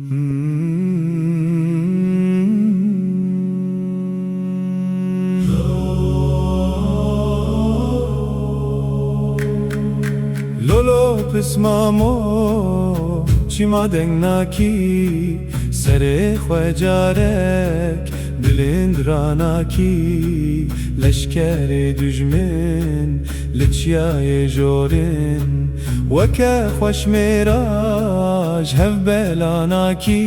Lolo pismamo çima dengnaki sere xwecarek bilind ranaki leşkere düşmin liçyayê jorin weke xweş mêraj hev belanaki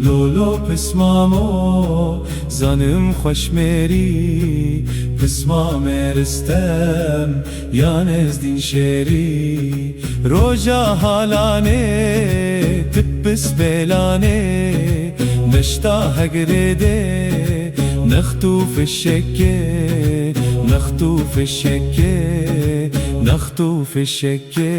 Lolo pismamo zanim xweş mêrî pisma meristem ya nezdin şeri roja halane tpis belane نشتا هجرده نخطو في الشكة نخطو في الشكة نخطو في الشكة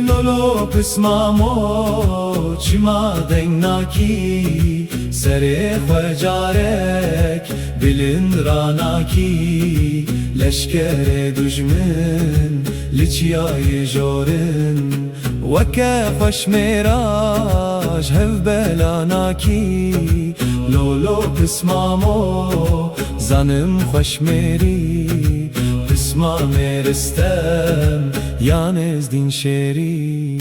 لولو بسمامو چما دنگناکی سرخ و جارک بلند راناکی لشکر دجمن لچیای جورن وکه خوش میراج هف بلاناکی لولو پسمامو زنم خوش میری پسما میرستم یا نزدین شری